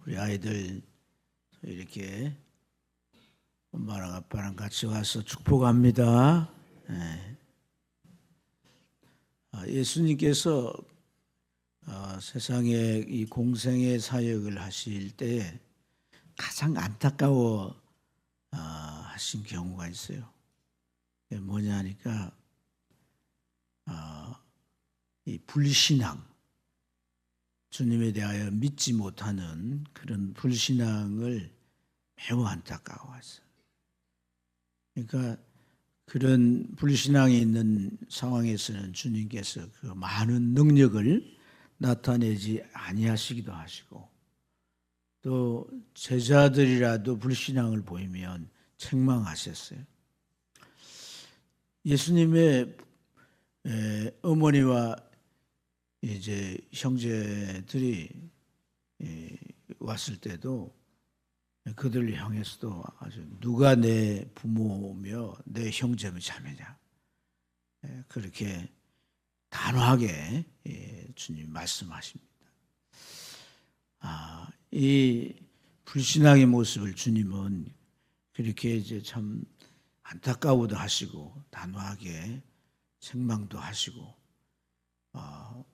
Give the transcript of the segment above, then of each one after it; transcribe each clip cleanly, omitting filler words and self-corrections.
우리 아이들 이렇게 엄마랑 아빠랑 같이 와서 축복합니다. 예수님께서 세상에 이 공생의 사역을 하실 때 가장 안타까워 하신 경우가 있어요. 그게 뭐냐 하니까 이 불신앙, 주님에 대하여 믿지 못하는 그런 불신앙을 매우 안타까워하세요. 그러니까 그런 불신앙이 있는 상황에서는 주님께서 그 많은 능력을 나타내지 아니하시기도 하시고, 또 제자들이라도 불신앙을 보이면 책망하셨어요. 예수님의 어머니와 이제 형제들이 왔을 때도 그들을 향해서도 아주 누가 내 부모며 내 형제며 자매냐, 그렇게 단호하게 주님 말씀하십니다. 이 불신앙의 모습을 주님은 그렇게 이제 참 안타까워도 하시고 단호하게 책망도 하시고,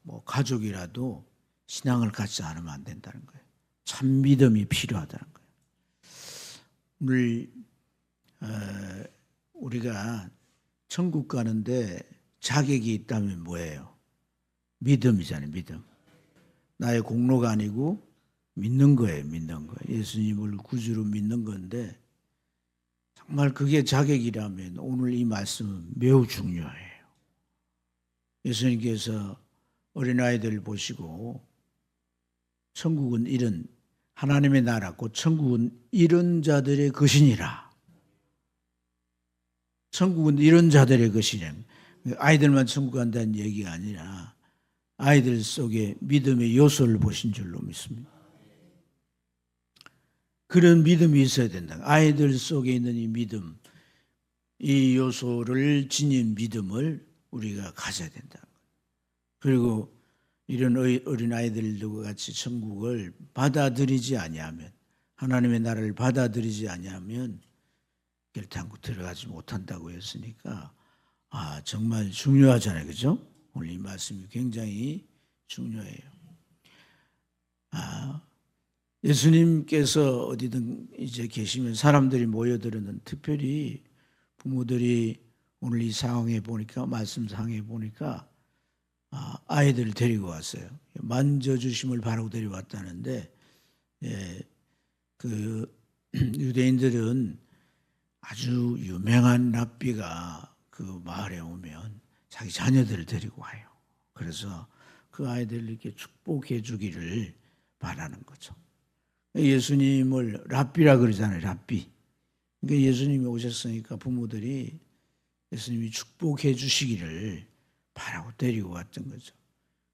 뭐 가족이라도 신앙을 갖지 않으면 안 된다는 거예요. 참 믿음이 필요하다는 거예요. 오늘 우리가 천국 가는데 자격이 있다면 뭐예요? 믿음이잖아요. 믿음. 나의 공로가 아니고 믿는 거예요. 믿는 거. 예수님을 구주로 믿는 건데, 정말 그게 자격이라면 오늘 이 말씀은 매우 중요해요. 예수님께서 어린아이들을 보시고 천국은 이런 하나님의 나라 곧 천국은 이런 자들의 것이니라. 천국은 이런 자들의 것이냐. 아이들만 천국 간다는 얘기가 아니라 아이들 속에 믿음의 요소를 보신 줄로 믿습니다. 그런 믿음이 있어야 된다. 아이들 속에 있는 이 믿음, 이 요소를 지닌 믿음을 우리가 가져야 된다. 그리고 이런 어린아이들과 같이 천국을 받아들이지 아니하면, 하나님의 나라를 받아들이지 아니하면 결단코 들어가지 못한다고 했으니까 정말 중요하잖아요. 그죠? 오늘 이 말씀이 굉장히 중요해요. 예수님께서 어디든 이제 계시면 사람들이 모여들었는, 특별히 부모들이 오늘 이 상황에 보니까, 말씀상에 보니까 아이들을 데리고 왔어요. 만져주심을 바라고 데려왔다는데, 그 유대인들은 아주 유명한 랍비가 그 마을에 오면 자기 자녀들을 데리고 와요. 그래서 그 아이들을 이렇게 축복해 주기를 바라는 거죠. 예수님을 랍비라 그러잖아요. 랍비. 그러니까 예수님이 오셨으니까 부모들이 예수님이 축복해 주시기를 바라고 데리고 왔던 거죠.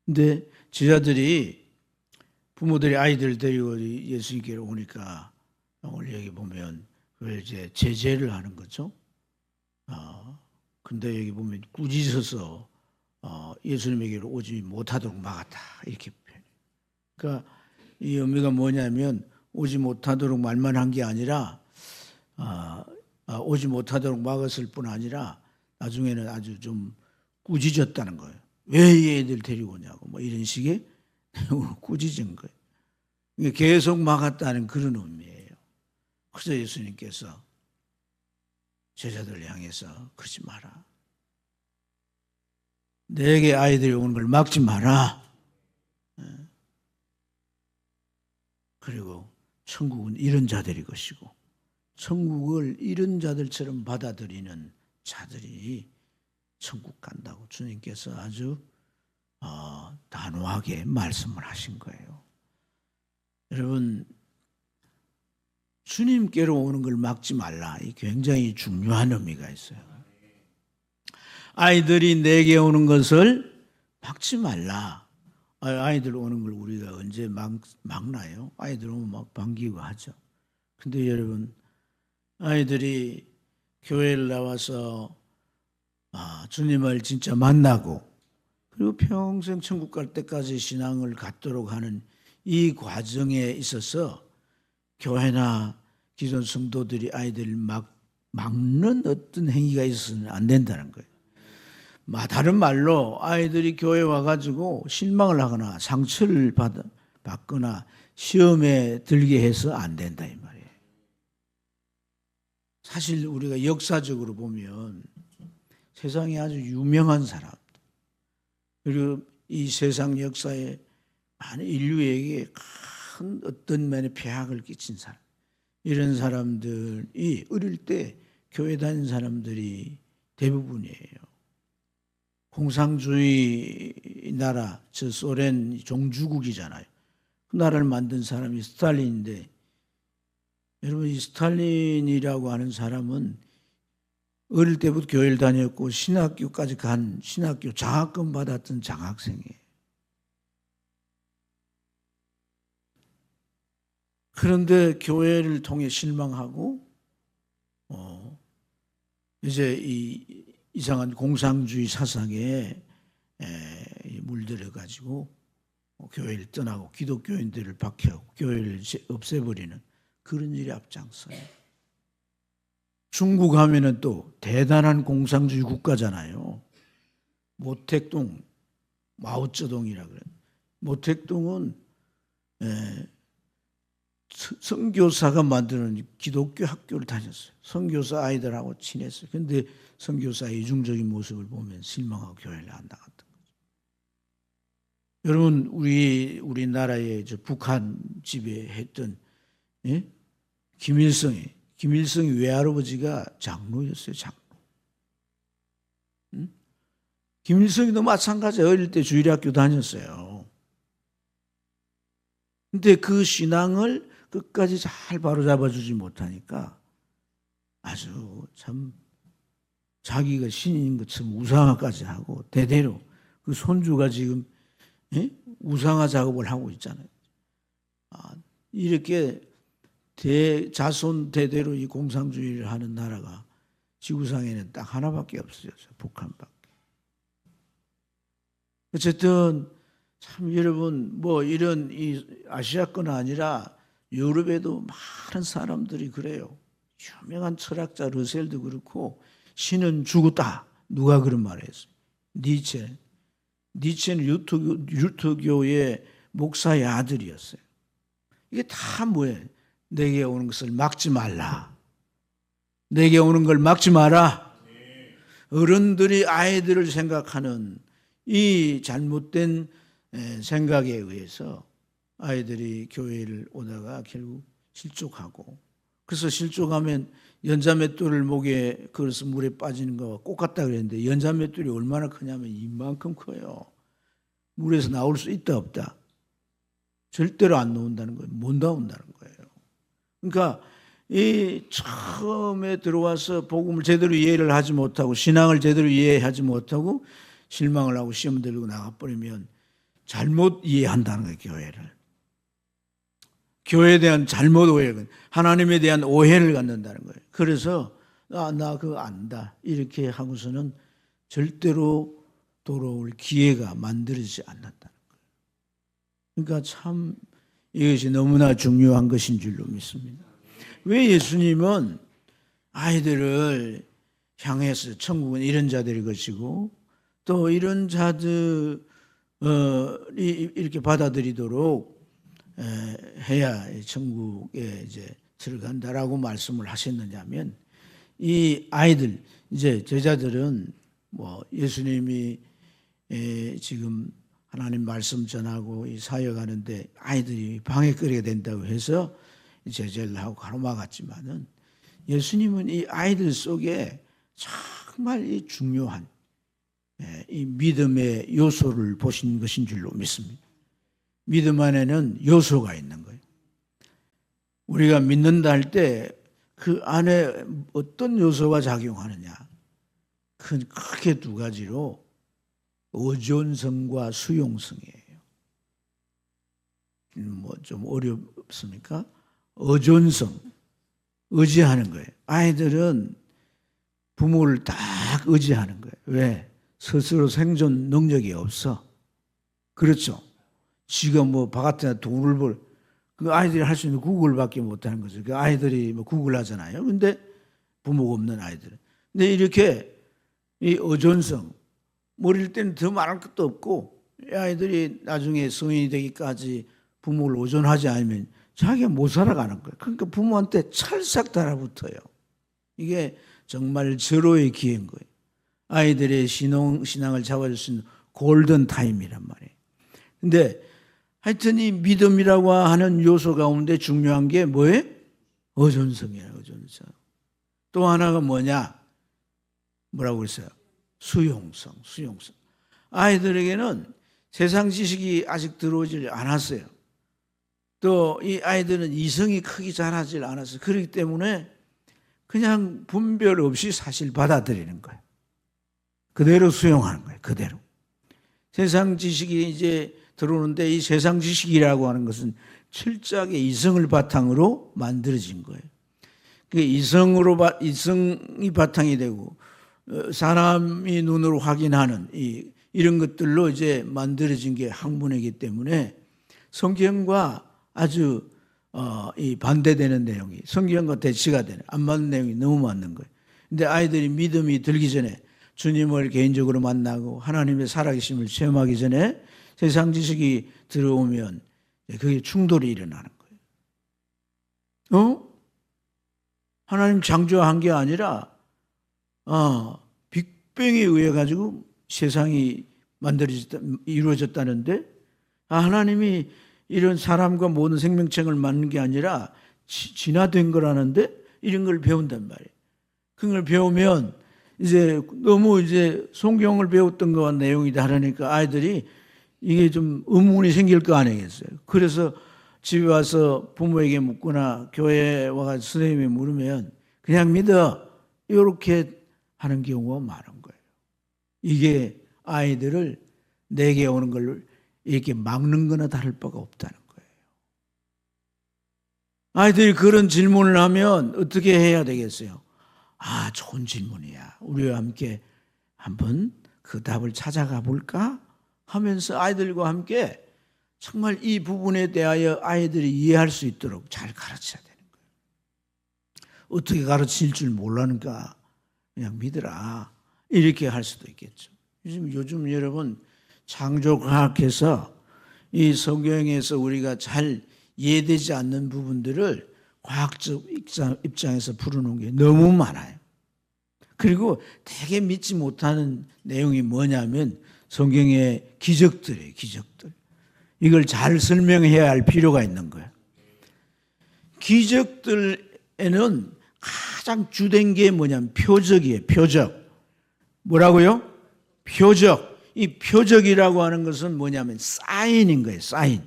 근데 제자들이, 부모들이 아이들을 데리고 예수님께로 오니까 오늘 여기 보면 그걸 이제 제재를 하는 거죠. 근데 여기 보면 꾸짖어서 예수님에게로 오지 못하도록 막았다, 이렇게 표현해요. 그러니까 이 의미가 뭐냐면, 오지 못하도록 말만 한 게 아니라 오지 못하도록 막았을 뿐 아니라 나중에는 아주 좀 꾸짖었다는 거예요. 왜 얘들 데리고 오냐고, 뭐 이런 식의 꾸짖은 거예요. 계속 막았다는 그런 의미예요. 그래서 예수님께서 제자들을 향해서 그러지 마라. 내게 아이들이 오는 걸 막지 마라. 그리고 천국은 이런 자들이 것이고, 천국을 이런 자들처럼 받아들이는 자들이 천국 간다고 주님께서 아주 단호하게 말씀을 하신 거예요. 여러분, 주님께로 오는 걸 막지 말라. 이 굉장히 중요한 의미가 있어요. 아이들이 내게 오는 것을 막지 말라. 아이들 오는 걸 우리가 언제 막나요? 아이들 오면 막 반기고 하죠. 근데 여러분, 아이들이 교회를 나와서 주님을 진짜 만나고, 그리고 평생 천국 갈 때까지 신앙을 갖도록 하는 이 과정에 있어서 교회나 기존 성도들이 아이들을 막는 어떤 행위가 있어서는 안 된다는 거예요. 다른 말로 아이들이 교회 와가지고 실망을 하거나 상처를 받거나 시험에 들게 해서 안 된다 이 말이에요. 사실 우리가 역사적으로 보면 세상에 아주 유명한 사람, 그리고 이 세상 역사에 많은 인류에게 큰 어떤 면의 폐악을 끼친 사람, 이런 사람들이 어릴 때 교회 다닌 사람들이 대부분이에요. 공산주의 나라, 저 소련 종주국이잖아요. 그 나라를 만든 사람이 스탈린인데, 여러분 이 스탈린이라고 하는 사람은 어릴 때부터 교회를 다녔고 신학교까지 간 신학교 장학금 받았던 장학생이에요. 그런데 교회를 통해 실망하고 이제 이 이상한 공산주의 사상에 물들여 가지고 교회를 떠나고 기독교인들을 박해하고 교회를 없애버리는 그런 일이 앞장서요. 중국 하면은 또 대단한 공산주의 국가잖아요. 모택동, 마오쩌둥이라 그래요. 모택동은 선교사가 만드는 기독교 학교를 다녔어요. 선교사 아이들하고 친했어요. 그런데 선교사의 이중적인 모습을 보면 실망하고 교회를 안 나갔던 거죠. 여러분 우리나라의 저 북한 지배했던 김일성이 외할아버지가 장로였어요. 장로. 김일성이도 마찬가지예요. 어릴 때 주일학교 다녔어요. 근데 그 신앙을 끝까지 잘 바로잡아주지 못하니까 아주 참 자기가 신인 것처럼 우상화까지 하고 대대로 그 손주가 지금 우상화 작업을 하고 있잖아요. 이렇게 자손 대대로 이 공산주의를 하는 나라가 지구상에는 딱 하나밖에 없어요. 북한밖에. 어쨌든 참 여러분 이런 이 아시아권 아니라 유럽에도 많은 사람들이 그래요. 유명한 철학자 러셀도 그렇고 신은 죽었다. 누가 그런 말을 했어요? 니체는 루터교의 목사의 아들이었어요. 이게 다 뭐예요? 내게 오는 것을 막지 말라. 내게 오는 걸 막지 마라. 어른들이 아이들을 생각하는 이 잘못된 생각에 의해서 아이들이 교회를 오다가 결국 실족하고, 그래서 실족하면 연자맷돌을 목에 걸어서 물에 빠지는 거와 똑같다 그랬는데 연자맷돌이 얼마나 크냐면 이만큼 커요. 물에서 나올 수 있다 없다? 절대로 안 나온다는 거예요. 못 나온다는 거예요. 그러니까 이 처음에 들어와서 복음을 제대로 이해를 하지 못하고 신앙을 제대로 이해하지 못하고 실망을 하고 시험 들고 나가버리면 잘못 이해한다는 거예요. 교회에 대한 잘못 오해, 하나님에 대한 오해를 갖는다는 거예요. 그래서 나 그거 안다 이렇게 하고서는 절대로 돌아올 기회가 만들어지지 않는다는 거예요. 그러니까 참 이것이 너무나 중요한 것인 줄로 믿습니다. 왜 예수님은 아이들을 향해서 천국은 이런 자들의 것이고 또 이런 자들이 이렇게 받아들이도록 해야 천국에 이제 들어간다라고 말씀을 하셨느냐면, 이 아이들 이제 제자들은 예수님이 지금 하나님 말씀 전하고 이 사역하는데 아이들이 방해거리가 된다고 해서 제재를 하고 가로막았지만은 예수님은 이 아이들 속에 정말 이 중요한 이 믿음의 요소를 보신 것인 줄로 믿습니다. 믿음 안에는 요소가 있는 거예요. 우리가 믿는다 할 때 그 안에 어떤 요소가 작용하느냐? 크게 두 가지로 의존성과 수용성이에요. 좀 어렵습니까? 의존성, 의지하는 거예요. 아이들은 부모를 딱 의지하는 거예요. 왜? 스스로 생존 능력이 없어. 그렇죠? 지가 바깥에 돈을 그 아이들이 할 수 있는 구글밖에 못하는 거죠. 그 아이들이 뭐 구글 하잖아요. 근데 부모가 없는 아이들은. 근데 이렇게 이 어존성, 어릴 때는 더 말할 것도 없고 이 아이들이 나중에 성인이 되기까지 부모를 의존하지 않으면 자기가 못 살아가는 거예요. 그러니까 부모한테 찰싹 달라붙어요. 이게 정말 절호의 기회인 거예요. 아이들의 신앙을 잡아줄 수 있는 골든 타임이란 말이에요. 근데 하여튼 이 믿음이라고 하는 요소 가운데 중요한 게 뭐예요? 의존성이에요. 의존성. 또 하나가 뭐냐? 뭐라고 그랬어요? 수용성. 아이들에게는 세상 지식이 아직 들어오질 않았어요. 또 이 아이들은 이성이 크게 자라질 않았어요. 그렇기 때문에 그냥 분별 없이 사실 받아들이는 거예요. 그대로 수용하는 거예요. 그대로. 세상 지식이 이제 들어오는데 이 세상 지식이라고 하는 것은 철저하게 이성을 바탕으로 만들어진 거예요. 이성이 바탕이 되고 사람이 눈으로 확인하는 이런 것들로 이제 만들어진 게 학문이기 때문에 성경과 아주 이 반대되는 내용이 성경과 대치가 되는 안 맞는 내용이 너무 많은 거예요. 근데 아이들이 믿음이 들기 전에 주님을 개인적으로 만나고 하나님의 살아계심을 체험하기 전에 세상 지식이 들어오면 그게 충돌이 일어나는 거예요. 하나님 창조한 게 아니라 빅뱅에 의해 가지고 세상이 이루어졌다는데 하나님이 이런 사람과 모든 생명체를 만든 게 아니라 진화된 거라는데 이런 걸 배운단 말이에요. 그걸 배우면 이제 너무 이제 성경을 배웠던 거와 내용이 다르니까 아이들이 이게 좀 의문이 생길 거 아니겠어요. 그래서 집에 와서 부모에게 묻거나 교회에 와서 선생님이 물으면 그냥 믿어 이렇게 하는 경우가 많은 거예요. 이게 아이들을 내게 오는 걸 이렇게 막는 거나 다를 바가 없다는 거예요. 아이들이 그런 질문을 하면 어떻게 해야 되겠어요? 좋은 질문이야. 우리와 함께 한번 그 답을 찾아가 볼까? 하면서 아이들과 함께 정말 이 부분에 대하여 아이들이 이해할 수 있도록 잘 가르쳐야 되는 거예요. 어떻게 가르칠 줄 몰라니까 그냥 믿으라. 이렇게 할 수도 있겠죠. 요즘 여러분 창조과학에서 이 성경에서 우리가 잘 이해되지 않는 부분들을 과학적 입장에서 풀어놓은 게 너무 많아요. 그리고 되게 믿지 못하는 내용이 뭐냐면 성경의 기적들이에요. 기적들. 이걸 잘 설명해야 할 필요가 있는 거예요. 기적들에는 가장 주된 게 뭐냐면 표적이에요. 표적. 뭐라고요? 표적. 이 표적이라고 하는 것은 뭐냐면 사인인 거예요. 사인.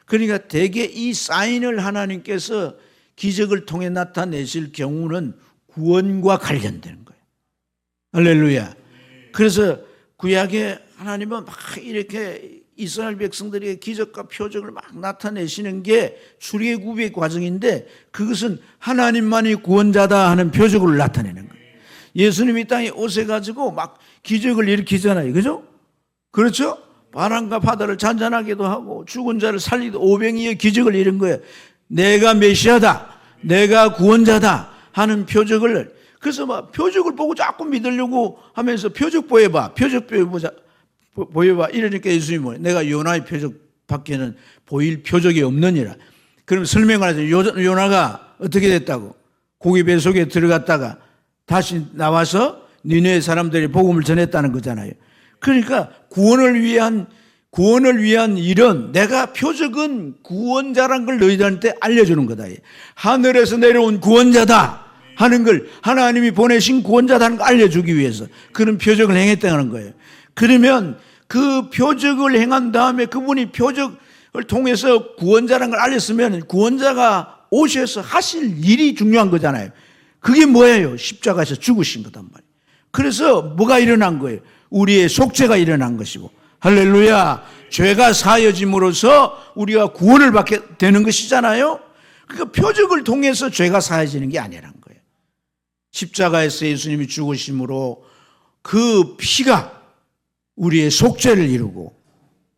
그러니까 대개 이 사인을 하나님께서 기적을 통해 나타내실 경우는 구원과 관련되는 거예요. 할렐루야. 그래서 구약에 하나님은 막 이렇게 이스라엘 백성들에게 기적과 표적을 막 나타내시는 게 출애굽의 과정인데 그것은 하나님만이 구원자다 하는 표적을 나타내는 거예요. 예수님이 땅에 오셔가지고 막 기적을 일으키잖아요. 그죠? 그렇죠? 바람과 바다를 잔잔하게도 하고 죽은 자를 살리도 오병이의 기적을 이룬 거예요. 내가 메시아다. 내가 구원자다 하는 표적을 그래서 막 표적을 보고 자꾸 믿으려고 하면서 표적 보여봐. 표적 보여봐. 이러니까 예수님이 뭐예요? 내가 요나의 표적 밖에는 보일 표적이 없느니라. 그럼 설명을 하죠. 요나가 어떻게 됐다고? 고기 배 속에 들어갔다가 다시 나와서 니네 사람들이 복음을 전했다는 거잖아요. 그러니까 구원을 위한 일은 내가 표적은 구원자란 걸 너희들한테 알려주는 거다. 하늘에서 내려온 구원자다 하는 걸 하나님이 보내신 구원자다는 걸 알려주기 위해서 그런 표적을 행했다는 거예요. 그러면 그 표적을 행한 다음에 그분이 표적을 통해서 구원자라는 걸 알렸으면 구원자가 오셔서 하실 일이 중요한 거잖아요. 그게 뭐예요? 십자가에서 죽으신 거단 말이에요. 그래서 뭐가 일어난 거예요? 우리의 속죄가 일어난 것이고 할렐루야. 죄가 사여짐으로써 우리가 구원을 받게 되는 것이잖아요. 그러니까 표적을 통해서 죄가 사여지는 게 아니란 거예요. 십자가에서 예수님이 죽으심으로 그 피가 우리의 속죄를 이루고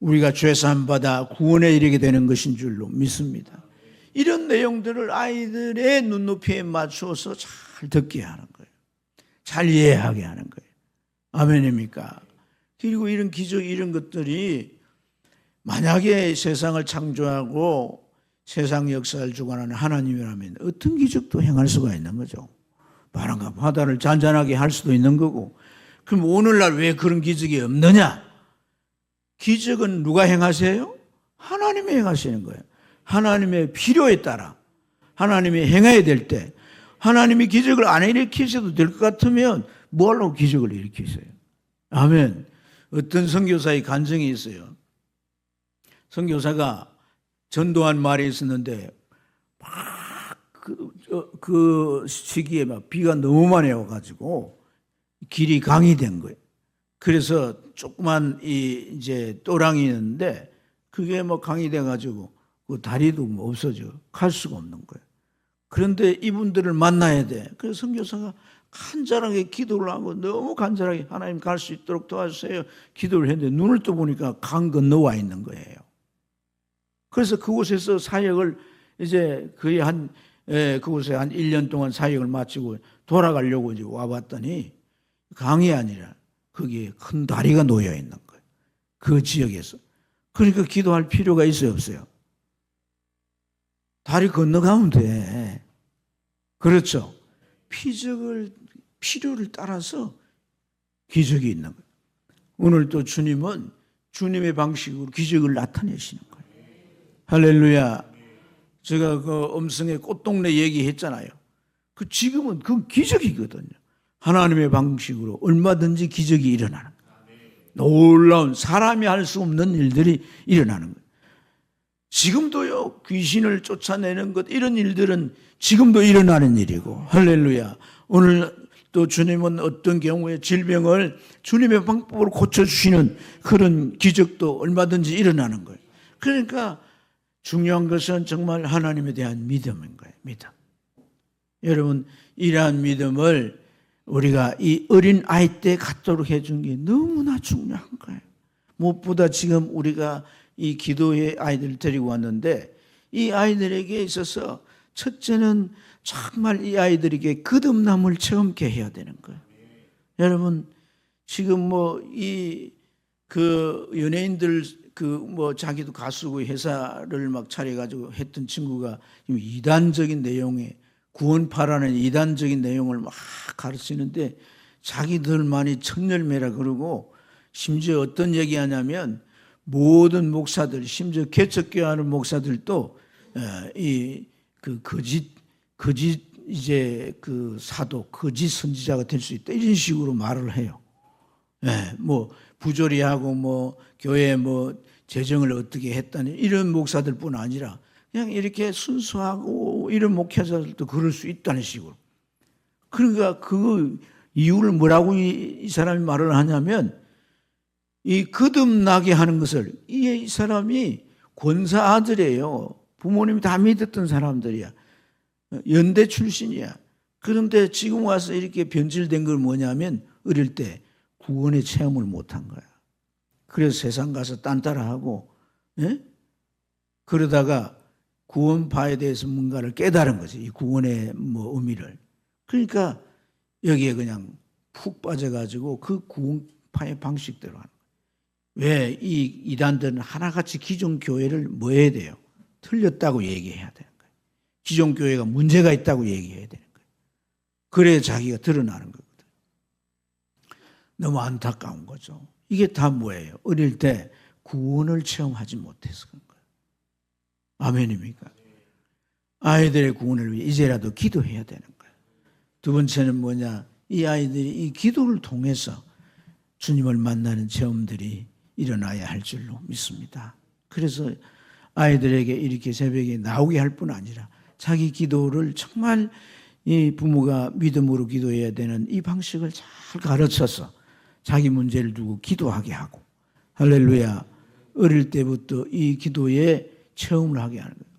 우리가 죄사함받아 구원에 이르게 되는 것인 줄로 믿습니다. 이런 내용들을 아이들의 눈높이에 맞추어서 잘 듣게 하는 거예요. 잘 이해하게 하는 거예요. 아멘입니까? 그리고 이런 기적, 이런 것들이 만약에 세상을 창조하고 세상 역사를 주관하는 하나님이라면 어떤 기적도 행할 수가 있는 거죠. 바람과 바다를 잔잔하게 할 수도 있는 거고. 그럼 오늘날 왜 그런 기적이 없느냐? 기적은 누가 행하세요? 하나님이 행하시는 거예요. 하나님의 필요에 따라 하나님이 행해야 될 때 하나님이 기적을 안 일으키셔도 될 것 같으면 뭐하려고 기적을 일으키세요? 아멘. 어떤 선교사의 간증이 있어요. 선교사가 전도한 말이 있었는데 그 시기에 막 비가 너무 많이 와가지고 길이 강이 된 거예요. 그래서 조그만 이제 또랑이 있는데 그게 뭐 강이 돼가지고 그 다리도 뭐 없어져 갈 수가 없는 거예요. 그런데 이분들을 만나야 돼. 그래서 선교사가 간절하게 기도를 하고 너무 간절하게 하나님 갈 수 있도록 도와주세요 기도를 했는데 눈을 떠보니까 강 건너와 있는 거예요. 그래서 그곳에서 사역을 이제 거의 그곳에 한 1년 동안 사역을 마치고 돌아가려고 이제 와봤더니 강이 아니라 거기에 큰 다리가 놓여 있는 거예요. 그 지역에서. 그러니까 기도할 필요가 있어요, 없어요? 다리 건너가면 돼. 그렇죠. 필요를 따라서 기적이 있는 거예요. 오늘 또 주님은 주님의 방식으로 기적을 나타내시는 거예요. 할렐루야. 제가 그 음성의 꽃동네 얘기했잖아요. 지금은 그 기적이거든요. 하나님의 방식으로 얼마든지 기적이 일어나는 거예요. 놀라운 사람이 할 수 없는 일들이 일어나는 거예요. 지금도요, 귀신을 쫓아내는 것, 이런 일들은 지금도 일어나는 일이고, 할렐루야. 오늘 또 주님은 어떤 경우에 질병을 주님의 방법으로 고쳐주시는 그런 기적도 얼마든지 일어나는 거예요. 그러니까 중요한 것은 정말 하나님에 대한 믿음인 거예요. 믿음. 여러분, 이러한 믿음을 우리가 이 어린 아이 때 갖도록 해준 게 너무나 중요한 거예요. 무엇보다 지금 우리가 이 기도의 아이들을 데리고 왔는데 이 아이들에게 있어서 첫째는 정말 이 아이들에게 거듭남을 체험케 해야 되는 거예요. 여러분, 지금 연예인들 자기도 가수고 회사를 막 차려가지고 했던 친구가 이단적인 내용에 구원파라는 이단적인 내용을 막 가르치는데 자기들만이 천열매라 그러고 심지어 어떤 얘기하냐면 모든 목사들, 심지어 개척교회하는 목사들도 거짓 이제 그 사도, 거짓 선지자가 될 수 있다 이런 식으로 말을 해요. 부조리하고 교회 재정을 어떻게 했다니 이런 목사들뿐 아니라 그냥 이렇게 순수하고 이런 목회자들도 그럴 수 있다는 식으로. 그러니까 그 이유를 뭐라고 이 사람이 말을 하냐면 이 거듭나게 하는 것을 이 사람이 권사 아들이에요. 부모님이 다 믿었던 사람들이야. 연대 출신이야. 그런데 지금 와서 이렇게 변질된 걸 뭐냐면 어릴 때 구원의 체험을 못한 거야. 그래서 세상 가서 딴따라하고 그러다가 구원파에 대해서 뭔가를 깨달은 거지. 이 구원의 의미를. 그러니까 여기에 그냥 푹 빠져가지고 그 구원파의 방식대로 하는 거예요. 왜 이 이단들은 하나같이 기존 교회를 뭐 해야 돼요? 틀렸다고 얘기해야 되는 거예요. 기존 교회가 문제가 있다고 얘기해야 되는 거예요. 그래야 자기가 드러나는 거거든. 너무 안타까운 거죠. 이게 다 뭐예요? 어릴 때 구원을 체험하지 못해서 그런 거예요. 아멘입니까? 아이들의 구원을 위해 이제라도 기도해야 되는 거예요. 두 번째는 뭐냐? 이 아이들이 이 기도를 통해서 주님을 만나는 체험들이 일어나야 할 줄로 믿습니다. 그래서 아이들에게 이렇게 새벽에 나오게 할 뿐 아니라 자기 기도를 정말 이 부모가 믿음으로 기도해야 되는 이 방식을 잘 가르쳐서 자기 문제를 두고 기도하게 하고, 할렐루야, 어릴 때부터 이 기도에 체험을 하게 하는 거예요.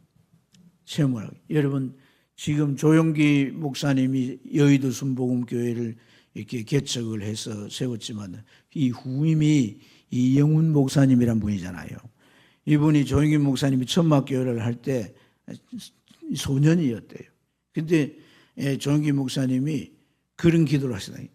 체험을 하게. 여러분, 지금 조용기 목사님이 여의도 순복음교회를 이렇게 개척을 해서 세웠지만 이 후임이 이영훈 목사님이란 분이잖아요. 이분이 조영균 목사님이 천막교회를 할 때 소년이었대요. 근데 조영균 목사님이 그런 기도를 하시더니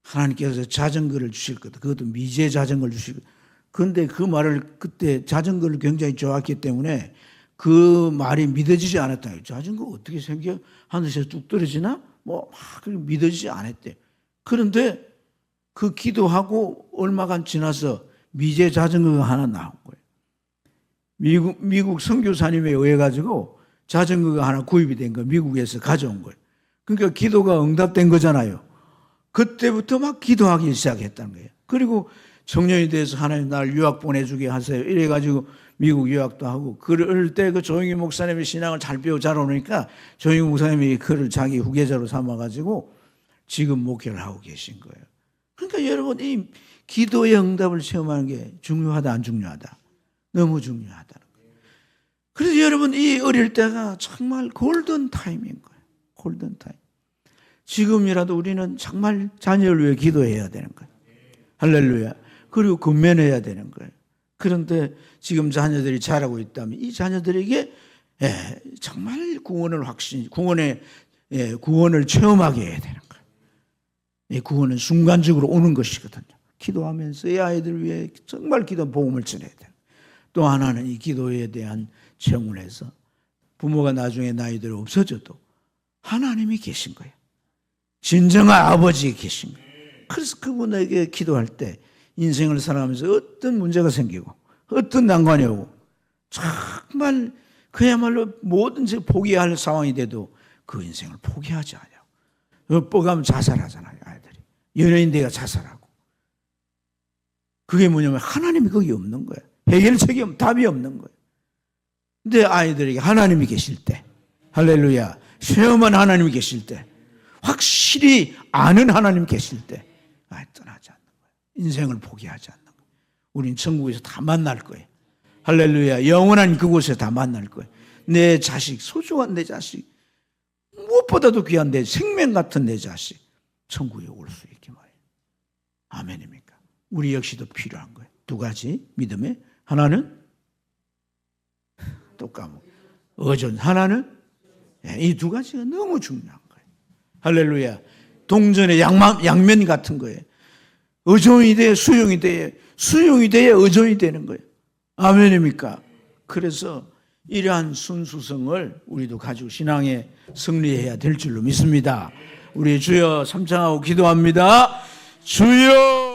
하나님께서 자전거를 주실 거다. 그것도 미제 자전거를 주실 거다. 그런데 그 말을 그때 자전거를 굉장히 좋아했기 때문에 그 말이 믿어지지 않았다. 자전거 어떻게 생겨? 하늘에서 뚝 떨어지나? 뭐 막 믿어지지 않았대. 그런데 그 기도하고 얼마간 지나서 미제 자전거가 하나 나온 거예요. 미국 선교사님에 의해 가지고 자전거가 하나 구입이 된 거예요. 미국에서 가져온 거예요. 그러니까 기도가 응답된 거잖아요. 그때부터 막 기도하기 시작했다는 거예요. 그리고 청년이 돼서 하나님 날 유학 보내주게 하세요. 이래가지고 미국 유학도 하고, 그럴 때 그 조영균 목사님의 신앙을 잘 배워 잘 오니까 조영균 목사님이 그를 자기 후계자로 삼아가지고 지금 목회를 하고 계신 거예요. 그러니까 여러분, 이 기도의 응답을 체험하는 게 중요하다, 안 중요하다? 너무 중요하다는 거예요. 그래서 여러분, 이 어릴 때가 정말 골든 타임인 거예요. 골든 타임. 지금이라도 우리는 정말 자녀를 위해 기도해야 되는 거예요. 할렐루야. 그리고 근면해야 되는 거예요. 그런데 지금 자녀들이 자라고 있다면 이 자녀들에게 정말 구원을 체험하게 해야 되는 거예요. 이 구원은 순간적으로 오는 것이거든요. 기도하면서 이 아이들 위해 정말 기도 복음을 전해야 돼요. 또 하나는 이 기도에 대한 체험을 부모가 나중에 나이들이 없어져도 하나님이 계신 거예요. 진정한 아버지 계신 거예요. 그래서 그분에게 기도할 때 인생을 살아가면서 어떤 문제가 생기고 어떤 난관이 오고 정말 그야말로 뭐든지 포기할 상황이 돼도 그 인생을 포기하지 않아요. 뻐가면 자살하잖아요, 아이들이. 연예인 돼가 자살하고. 그게 뭐냐면 하나님이 거기 없는 거예요. 해결책이 답이 없는 거예요. 근데 아이들에게 하나님이 계실 때, 할렐루야, 체험한 하나님이 계실 때, 확실히 아는 하나님 계실 때 떠나지 않는 거예요. 인생을 포기하지 않는 거예요. 우린 천국에서 다 만날 거예요. 할렐루야. 영원한 그곳에서 다 만날 거예요. 내 자식, 소중한 내 자식, 무엇보다도 귀한 내 생명 같은 내 자식, 천국에 올 수 있게 말이에요. 아멘입니까? 우리 역시도 필요한 거예요. 두 가지 믿음에, 하나는 또 까먹어, 의존, 하나는 이 두 가지가 너무 중요한 거예요. 할렐루야. 동전의 양면 같은 거예요. 의존이 돼, 수용이 돼, 수용이 돼야 의존이 되는 거예요. 아멘입니까? 그래서 이러한 순수성을 우리도 가지고 신앙에 승리해야 될 줄로 믿습니다. 우리 주여 삼창하고 기도합니다. 주여!